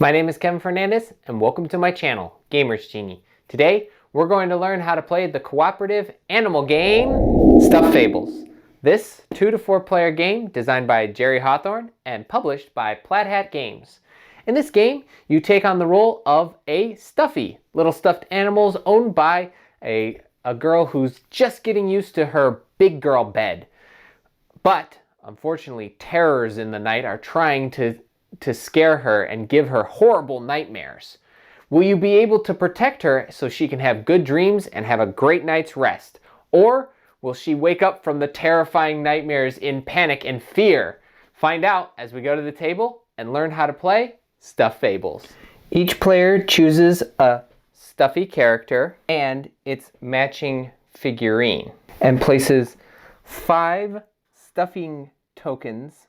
My name is Kevin Fernandez and welcome to my channel, Gamers Genie. Today, we're going to learn how to play the cooperative animal game, Stuffed Fables. This 2 to 4 player game designed by Jerry Hawthorne and published by Plaid Games. In this game, you take on the role of a stuffy, little stuffed animals owned by a girl who's just getting used to her big girl bed. But, unfortunately, terrors in the night are trying to scare her and give her horrible nightmares. Will you be able to protect her so she can have good dreams and have a great night's rest? Or will she wake up from the terrifying nightmares in panic and fear? Find out as we go to the table and learn how to play Stuffed Fables. Each player chooses a stuffy character and its matching figurine and places 5 stuffing tokens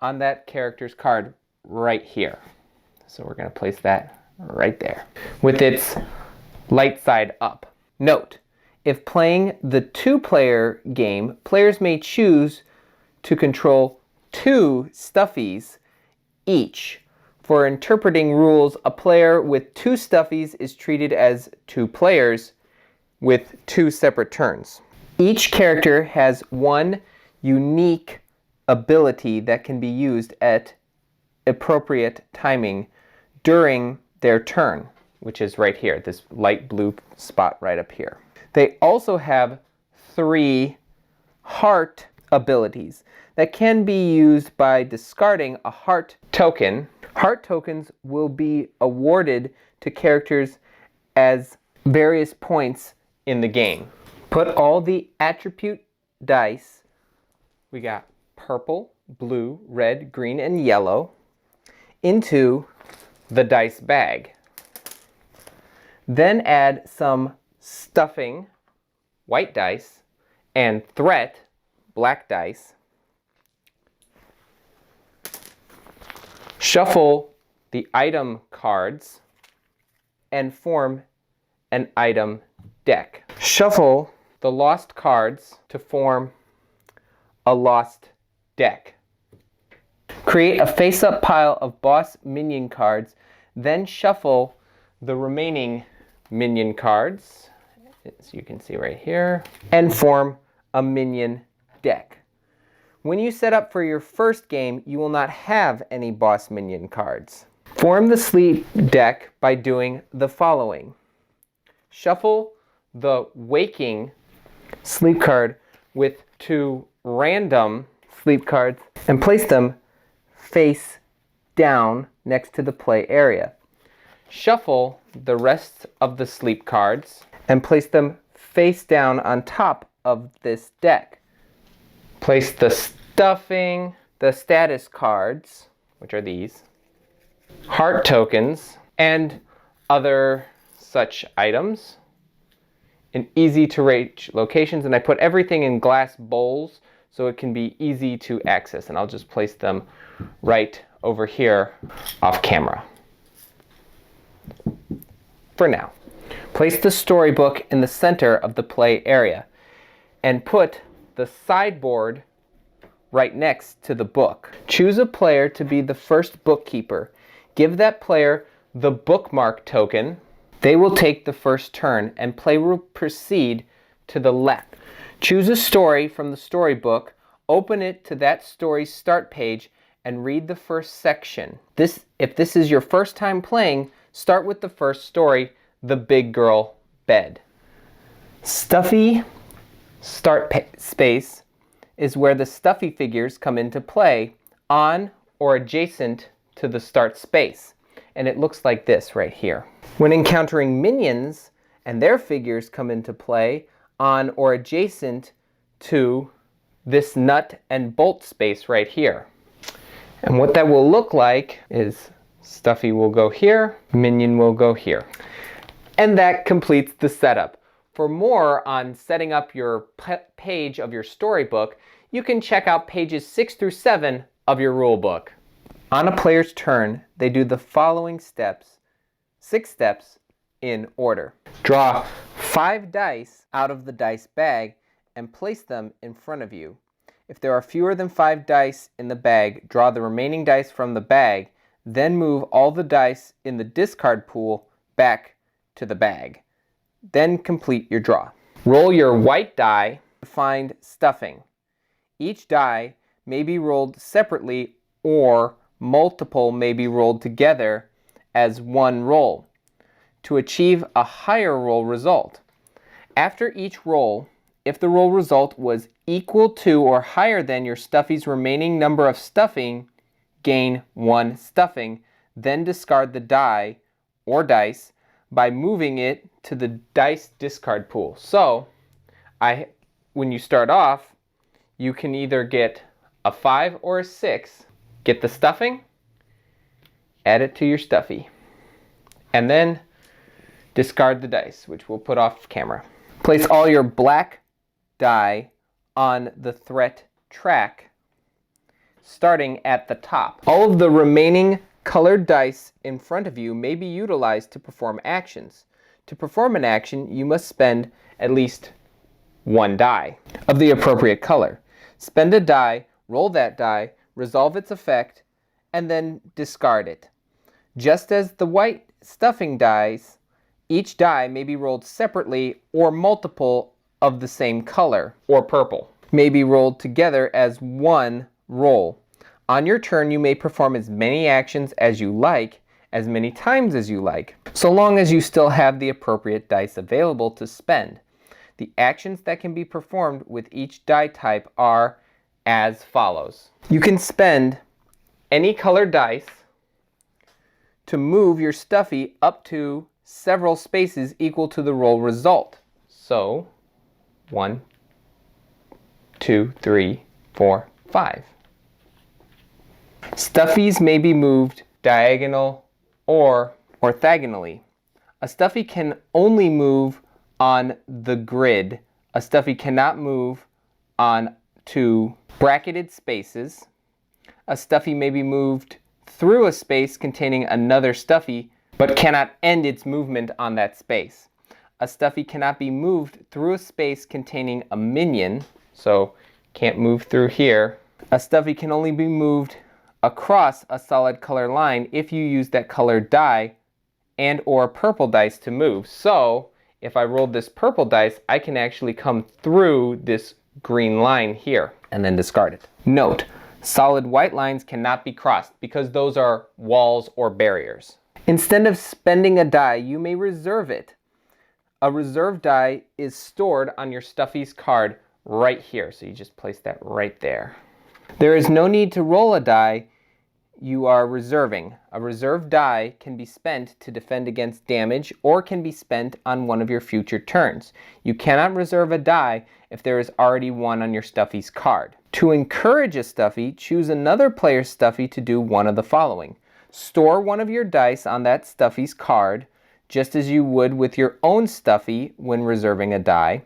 on that character's card right here. So we're going to place that right there with its light side up. Note, if playing the 2-player game, players may choose to control 2 stuffies each. For interpreting rules, a player with 2 stuffies is treated as 2 players with 2 separate turns. Each character has one unique ability that can be used at appropriate timing during their turn, which is right here, this light blue spot right up here. They also have 3 heart abilities that can be used by discarding a heart token. Heart tokens will be awarded to characters as various points in the game. Put all the attribute dice, we got purple, blue, red, green, and yellow, into the dice bag. Then add some stuffing, white dice, and threat, black dice. Shuffle the item cards and form an item deck. Shuffle the lost cards to form a lost deck. Create a face-up pile of boss minion cards, then shuffle the remaining minion cards, as you can see right here, and form a minion deck. When you set up for your first game, you will not have any boss minion cards. Form the sleep deck by doing the following. Shuffle the waking sleep card with 2 random sleep cards and place them face down next to the play area. Shuffle the rest of the sleep cards and place them face down on top of this deck. Place the stuffing, the status cards, which are these, heart tokens, and other such items in easy to reach locations, and I put everything in glass bowls so it can be easy to access, and I'll just place them right over here off camera. For now, place the storybook in the center of the play area and put the sideboard right next to the book. Choose a player to be the first bookkeeper. Give that player the bookmark token. They will take the first turn and play will proceed to the left. Choose a story from the storybook, open it to that story's start page, and read the first section. If this is your first time playing, start with the first story, The Big Girl Bed. Stuffy start space is where the stuffy figures come into play on or adjacent to the start space. And it looks like this right here. When encountering minions and their figures come into play on or adjacent to this nut and bolt space right here. And what that will look like is stuffy will go here, minion will go here. And that completes the setup. For more on setting up your page of your storybook, you can check out pages 6 through 7 of your rulebook. On a player's turn, they do the following steps, 6 steps in order. Draw 5 dice out of the dice bag and place them in front of you. If there are fewer than 5 dice in the bag, draw the remaining dice from the bag, Then move all the dice in the discard pool back to the bag. Then complete your draw. Roll your white die to find stuffing. Each die may be rolled separately or multiple may be rolled together as one roll to achieve a higher roll result. After each roll, if the roll result was equal to or higher than your stuffy's remaining number of stuffing, gain 1 stuffing, then discard the die or dice by moving it to the dice discard pool. So, when you start off, you can either get a 5 or a 6, get the stuffing, add it to your stuffy, and then discard the dice, which we'll put off camera. Place all your black die on the threat track, starting at the top. All of the remaining colored dice in front of you may be utilized to perform actions. To perform an action, you must spend at least 1 die of the appropriate color. Spend a die, roll that die, resolve its effect, and then discard it. Just as the white stuffing dies, each die may be rolled separately or multiple of the same color, or purple, may be rolled together as one roll. On your turn, you may perform as many actions as you like, as many times as you like, so long as you still have the appropriate dice available to spend. The actions that can be performed with each die type are as follows. You can spend any colored dice to move your stuffy up to several spaces equal to the roll result. So, 1, 2, 3, 4, 5. Stuffies may be moved diagonal or orthogonally. A stuffy can only move on the grid. A stuffy cannot move on to bracketed spaces. A stuffy may be moved through a space containing another stuffy, but cannot end its movement on that space. A stuffy cannot be moved through a space containing a minion, so can't move through here. A stuffy can only be moved across a solid color line if you use that colored die and or purple dice to move. So if I rolled this purple dice, I can actually come through this green line here and then discard it. Note, solid white lines cannot be crossed because those are walls or barriers. Instead of spending a die, you may reserve it. A reserve die is stored on your stuffy's card right here, so you just place that right there. There is no need to roll a die you are reserving. A reserved die can be spent to defend against damage or can be spent on one of your future turns. You cannot reserve a die if there is already one on your stuffy's card. To encourage a stuffy, choose another player's stuffy to do one of the following. Store one of your dice on that stuffy's card, just as you would with your own stuffy when reserving a die.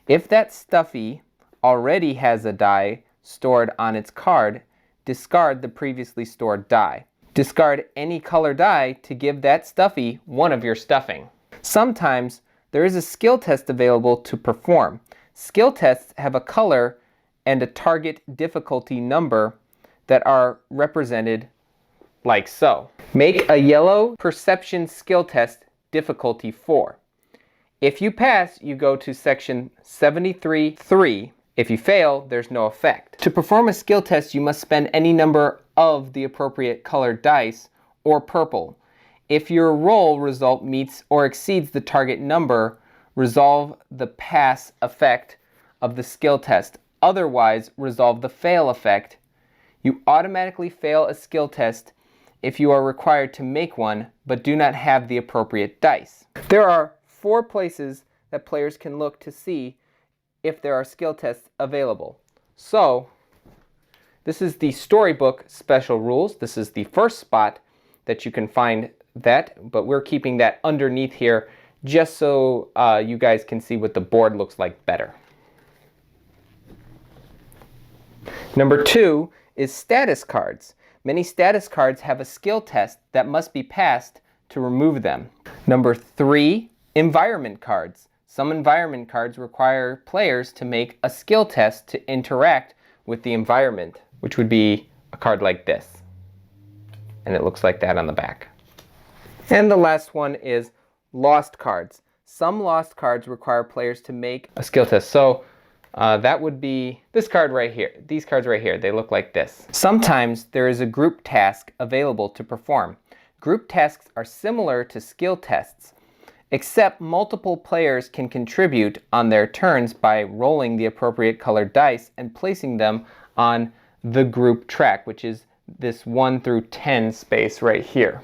If that stuffy already has a die stored on its card, discard the previously stored die. Discard any color die to give that stuffy one of your stuffing. Sometimes there is a skill test available to perform. Skill tests have a color and a target difficulty number that are represented like so. Make a yellow perception skill test difficulty 4. If you pass, you go to section 73.3. If you fail, there's no effect. To perform a skill test, you must spend any number of the appropriate colored dice or purple. If your roll result meets or exceeds the target number, resolve the pass effect of the skill test. Otherwise, resolve the fail effect. You automatically fail a skill test if you are required to make one, but do not have the appropriate dice. There are 4 places that players can look to see if there are skill tests available. So, this is the storybook special rules. This is the first spot that you can find that, but we're keeping that underneath here just so you guys can see what the board looks like better. Number 2 is status cards. Many status cards have a skill test that must be passed to remove them. Number 3, environment cards. Some environment cards require players to make a skill test to interact with the environment, which would be a card like this. and it looks like that on the back. And the last one is lost cards. Some lost cards require players to make a skill test. So that would be this card right here. These cards right here, they look like this. Sometimes there is a group task available to perform. Group tasks are similar to skill tests, except multiple players can contribute on their turns by rolling the appropriate colored dice and placing them on the group track, which is this 1 through 10 space right here.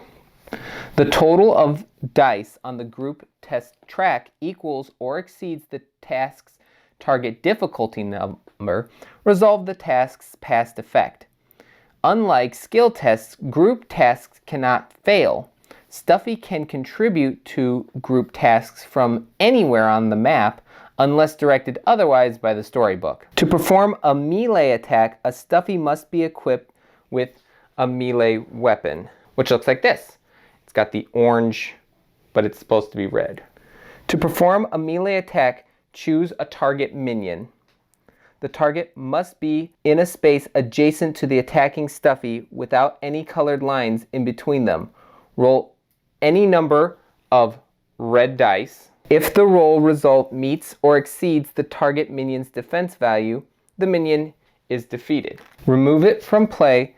The total of dice on the group test track equals or exceeds the task's target difficulty number. Resolve the task's past effect. Unlike skill tests, group tasks cannot fail. Stuffy can contribute to group tasks from anywhere on the map unless directed otherwise by the storybook. To perform a melee attack, a Stuffy must be equipped with a melee weapon, which looks like this. It's got the orange, but it's supposed to be red. To perform a melee attack, choose a target minion. The target must be in a space adjacent to the attacking Stuffy without any colored lines in between them. Roll any number of red dice. If the roll result meets or exceeds the target minion's defense value, the minion is defeated. Remove it from play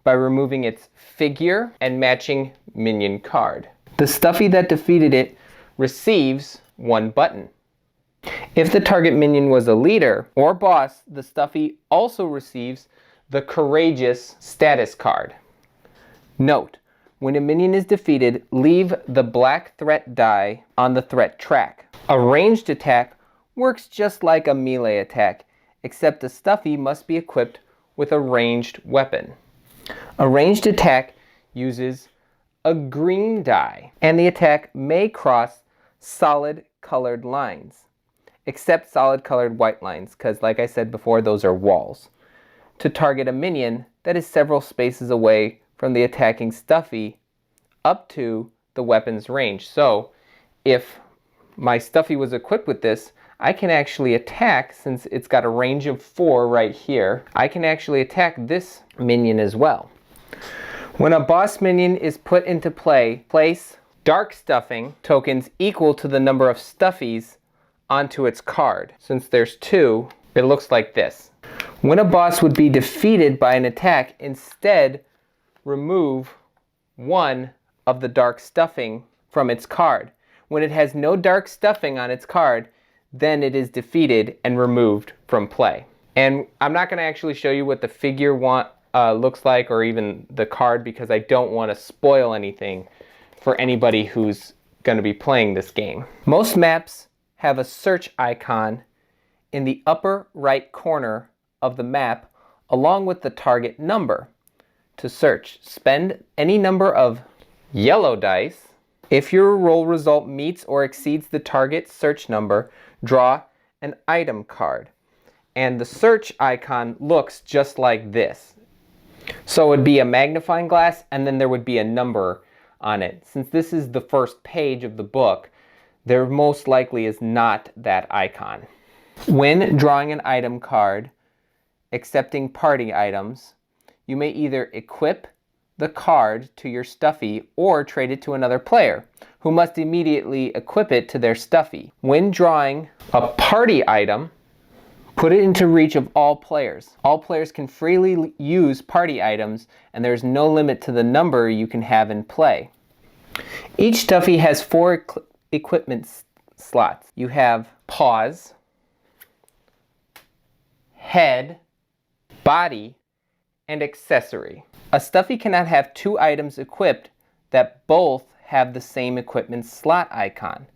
by removing its figure and matching minion card. The Stuffy that defeated it receives 1 button. If the target minion was a leader or boss, the Stuffy also receives the Courageous status card. Note, when a minion is defeated, leave the black threat die on the threat track. A ranged attack works just like a melee attack, except the Stuffy must be equipped with a ranged weapon. A ranged attack uses a green die, and the attack may cross solid colored lines, except solid colored white lines, because like I said before, those are walls, to target a minion that is several spaces away from the attacking Stuffy up to the weapon's range. So if my Stuffy was equipped with this, I can actually attack, since it's got a range of 4 right here, I can actually attack this minion as well. When a boss minion is put into play, place dark stuffing tokens equal to the number of Stuffies onto its card. Since there's 2, it looks like this. When a boss would be defeated by an attack, instead remove 1 of the dark stuffing from its card. When it has no dark stuffing on its card, then it is defeated and removed from play. And I'm not going to actually show you what the figure looks like, or even the card, because I don't want to spoil anything for anybody who's going to be playing this game. Most maps have a search icon in the upper right corner of the map along with the target number. To search, spend any number of yellow dice. If your roll result meets or exceeds the target search number, draw an item card. And the search icon looks just like this. So it would be a magnifying glass, and then there would be a number on it. Since this is the first page of the book, there most likely is not that icon. When drawing an item card, accepting party items, you may either equip the card to your Stuffy or trade it to another player, who must immediately equip it to their Stuffy. When drawing a party item, put it into reach of all players. All players can freely use party items, and there's no limit to the number you can have in play. Each Stuffy has 4 equipment slots. You have paws, head, body, and accessory. A Stuffy cannot have 2 items equipped that both have the same equipment slot icon.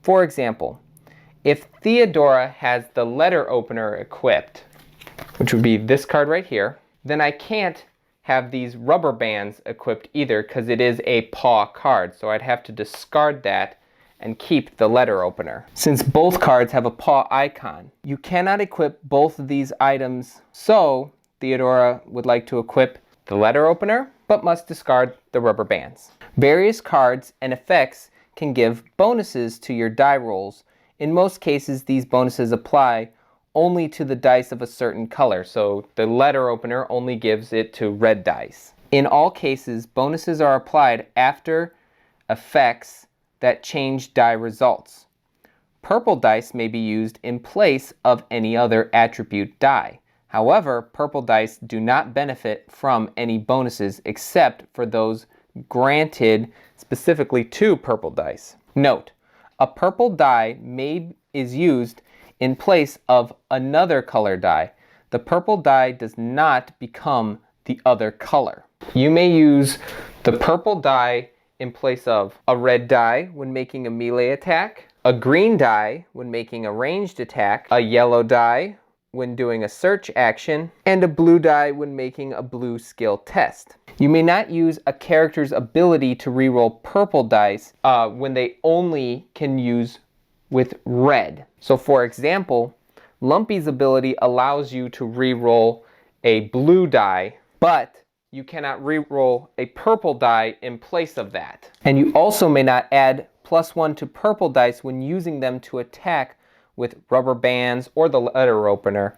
For example, if Theodora has the letter opener equipped, which would be this card right here, then I can't have these rubber bands equipped either, because it is a paw card. So I'd have to discard that and keep the letter opener, since both cards have a paw icon. You cannot equip both of these items, so Theodora would like to equip the letter opener, but must discard the rubber bands. Various cards and effects can give bonuses to your die rolls. In most cases, these bonuses apply only to the dice of a certain color, so the letter opener only gives it to red dice. In all cases, bonuses are applied after effects that change die results. Purple dice may be used in place of any other attribute die. However, purple dice do not benefit from any bonuses except for those granted specifically to purple dice. Note, a purple die is used in place of another color die. The purple die does not become the other color. You may use the purple die in place of a red die when making a melee attack, a green die when making a ranged attack, a yellow die when doing a search action, and a blue die when making a blue skill test. You may not use a character's ability to reroll purple dice when they only can use with red. So for example, Lumpy's ability allows you to reroll a blue die, but you cannot reroll a purple die in place of that. And you also may not add +1 to purple dice when using them to attack with rubber bands or the letter opener,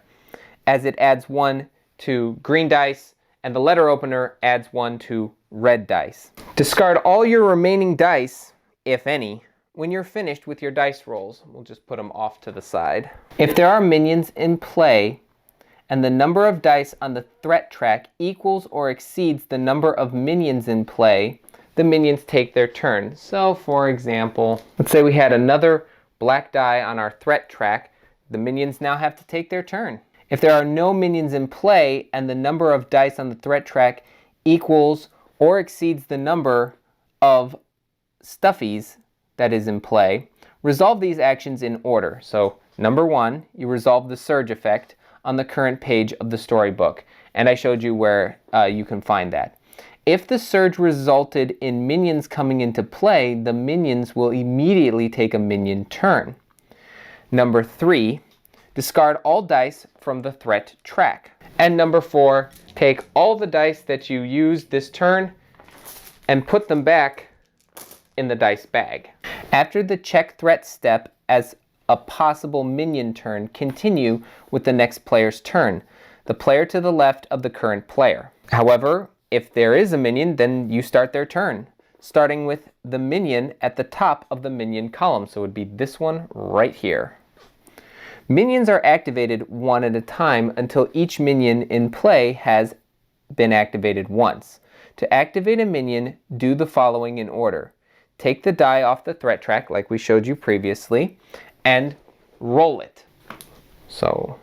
as it adds 1 to green dice and the letter opener adds 1 to red dice. Discard all your remaining dice, if any, when you're finished with your dice rolls. We'll just put them off to the side. If there are minions in play and the number of dice on the threat track equals or exceeds the number of minions in play, the minions take their turn. So for example, let's say we had another black die on our threat track. The minions now have to take their turn. If there are no minions in play and the number of dice on the threat track equals or exceeds the number of stuffies that is in play, resolve these actions in order. So number 1, you resolve the surge effect on the current page of the storybook, and I showed you where you can find that. If the surge resulted in minions coming into play, the minions will immediately take a minion turn. Number 3, discard all dice from the threat track. And number 4, take all the dice that you used this turn and put them back in the dice bag. After the check threat step as a possible minion turn, continue with the next player's turn, the player to the left of the current player. However, if there is a minion, then you start their turn, starting with the minion at the top of the minion column. So it would be this one right here. Minions are activated one at a time until each minion in play has been activated once. To activate a minion, do the following in order. Take the die off the threat track, like we showed you previously, and roll it. So,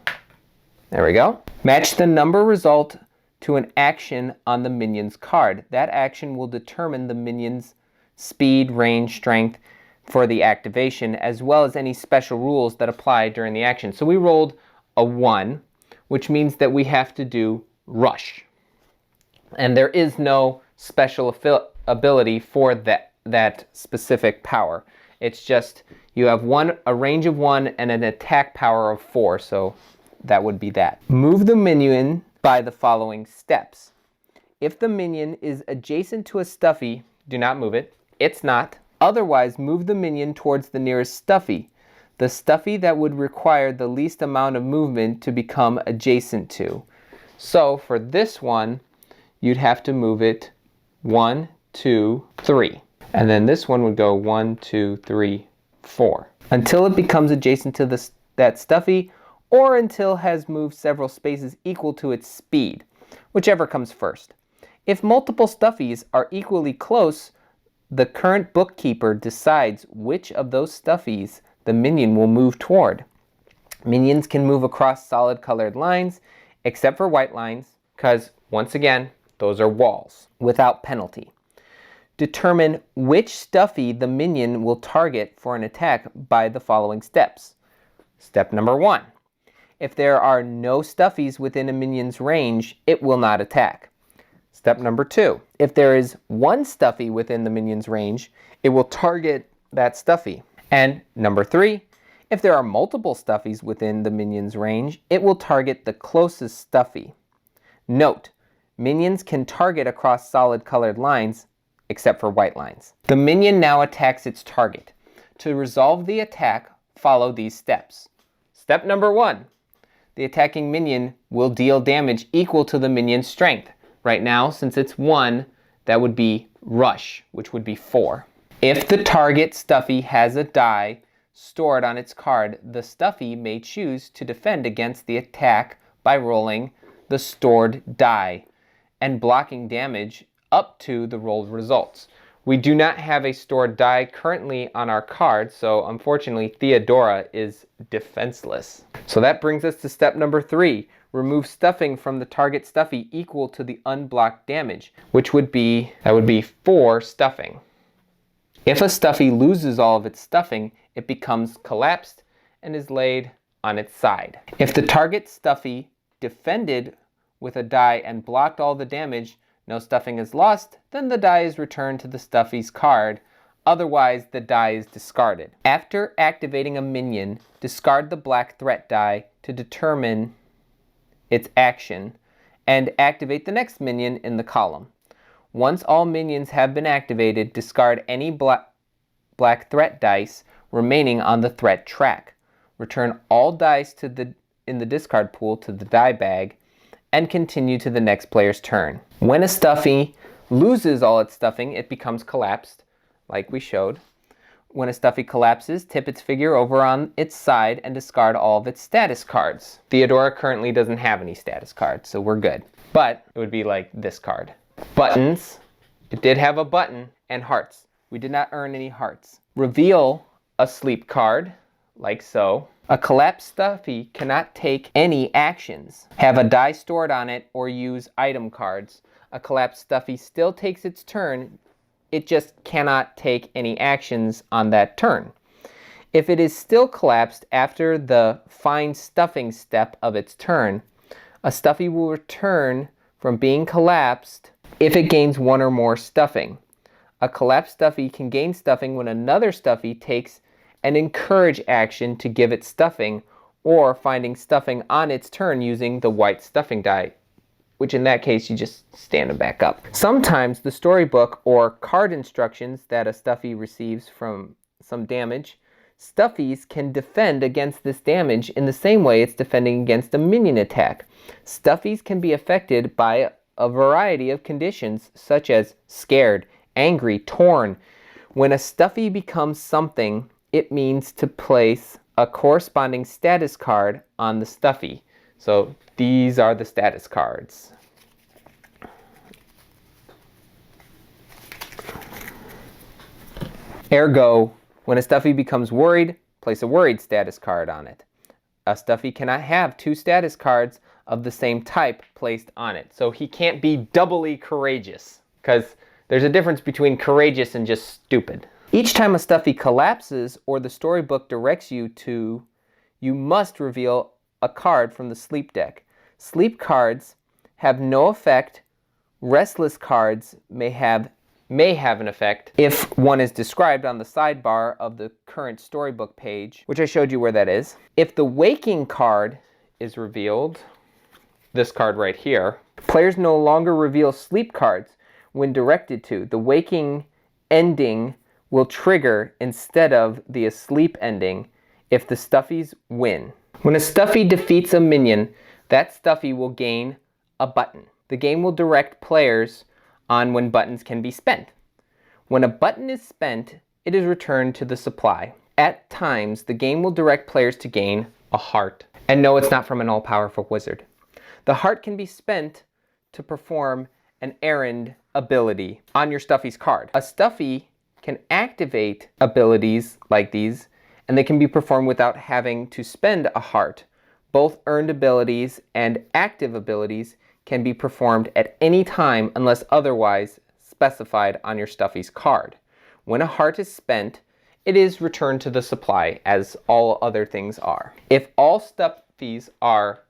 there we go. Match the number result to an action on the minion's card. That action will determine the minion's speed, range, strength for the activation, as well as any special rules that apply during the action. So we rolled a 1, which means that we have to do rush. And there is no special ability for that specific power. It's just you have a range of 1 and an attack power of 4, so that would be that. Move the minion by the following steps. If the minion is adjacent to a stuffy, do not move it. It's not. Otherwise, move the minion towards the nearest stuffy, the stuffy that would require the least amount of movement to become adjacent to. So for this one, you'd have to move it 1, 2, 3. And then this one would go 1, 2, 3, 4. Until it becomes adjacent to that stuffy, or until has moved several spaces equal to its speed, whichever comes first. If multiple stuffies are equally close, the current bookkeeper decides which of those stuffies the minion will move toward. Minions can move across solid colored lines, except for white lines, because once again, those are walls, without penalty. Determine which stuffy the minion will target for an attack by the following steps. Step number 1. If there are no stuffies within a minion's range, it will not attack. Step number 2. If there is one stuffy within the minion's range, it will target that stuffy. And number 3. If there are multiple stuffies within the minion's range, it will target the closest stuffy. Note, minions can target across solid colored lines, except for white lines. The minion now attacks its target. To resolve the attack, follow these steps. Step number 1. The attacking minion will deal damage equal to the minion's strength. Right now, since it's 1, that would be rush, which would be 4. If the target stuffy has a die stored on its card, the stuffy may choose to defend against the attack by rolling the stored die and blocking damage up to the rolled results. We do not have a stored die currently on our card, so unfortunately Theodora is defenseless. So that brings us to step number 3. Remove stuffing from the target stuffy equal to the unblocked damage, which would be 4 stuffing. If a stuffy loses all of its stuffing, it becomes collapsed and is laid on its side. If the target stuffy defended with a die and blocked all the damage, no stuffing is lost, then the die is returned to the stuffy's card. Otherwise, the die is discarded. After activating a minion, discard the black threat die to determine its action and activate the next minion in the column. Once all minions have been activated, discard any black threat dice remaining on the threat track. Return all dice in the discard pool to the die bag and continue to the next player's turn. When a stuffy loses all its stuffing, it becomes collapsed, like we showed. When a stuffy collapses, tip its figure over on its side and discard all of its status cards. Theodora currently doesn't have any status cards, so we're good. But it would be like this card. Buttons. It did have a button and hearts. We did not earn any hearts. Reveal a sleep card, like so. A collapsed stuffy cannot take any actions, have a die stored on it, or use item cards. A collapsed stuffy still takes its turn. It just cannot take any actions on that turn. If it is still collapsed after the find stuffing step of its turn, a stuffy will return from being collapsed if it gains 1 or more stuffing. A collapsed stuffy can gain stuffing when another stuffy takes an encourage action to give it stuffing, or finding stuffing on its turn using the white stuffing die, which in that case you just stand them back up. Sometimes the storybook or card instructions that a stuffy receives from some damage, stuffies can defend against this damage in the same way it's defending against a minion attack. Stuffies can be affected by a variety of conditions such as scared, angry, torn. When a stuffy becomes something, it means to place a corresponding status card on the stuffy. So these are the status cards. Ergo, when a stuffy becomes worried, place a worried status card on it. A stuffy cannot have 2 status cards of the same type placed on it. So he can't be doubly courageous, because there's a difference between courageous and just stupid. Each time a stuffy collapses or the storybook directs you to, you must reveal a card from the sleep deck. Sleep cards have no effect. Restless cards may have an effect if one is described on the sidebar of the current storybook page, which I showed you where that is. If the waking card is revealed, this card right here, players no longer reveal sleep cards when directed to. The waking ending will trigger instead of the asleep ending if the stuffies win. When a stuffy defeats a minion, that stuffy will gain a button. The game will direct players on when buttons can be spent. When a button is spent, it is returned to the supply. At times, the game will direct players to gain a heart. And no, it's not from an all-powerful wizard. The heart can be spent to perform an errand ability on your stuffy's card. A stuffy can activate abilities like these, and they can be performed without having to spend a heart. Both earned abilities and active abilities can be performed at any time unless otherwise specified on your stuffy's card. When a heart is spent, it is returned to the supply, as all other things are. If all stuffies are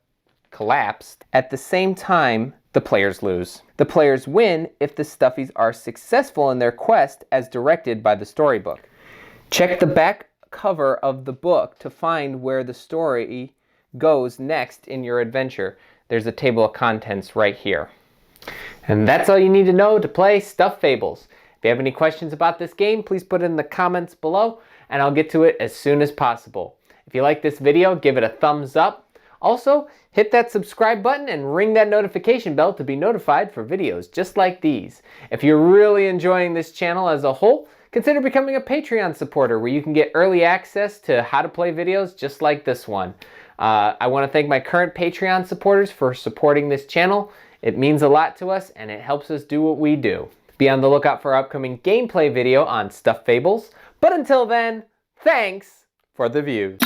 collapsed at the same time, the players lose. The players win if the stuffies are successful in their quest as directed by the storybook. Check the back cover of the book to find where the story goes next in your adventure. There's a table of contents right here. And that's all you need to know to play Stuffed Fables. If you have any questions about this game, please put it in the comments below and I'll get to it as soon as possible. If you like this video, give it a thumbs up. Also, hit that subscribe button and ring that notification bell to be notified for videos just like these. If you're really enjoying this channel as a whole, consider becoming a Patreon supporter where you can get early access to how to play videos just like this one. I want to thank my current Patreon supporters for supporting this channel. It means a lot to us and it helps us do what we do. Be on the lookout for our upcoming gameplay video on Stuffed Fables. But until then, thanks for the views.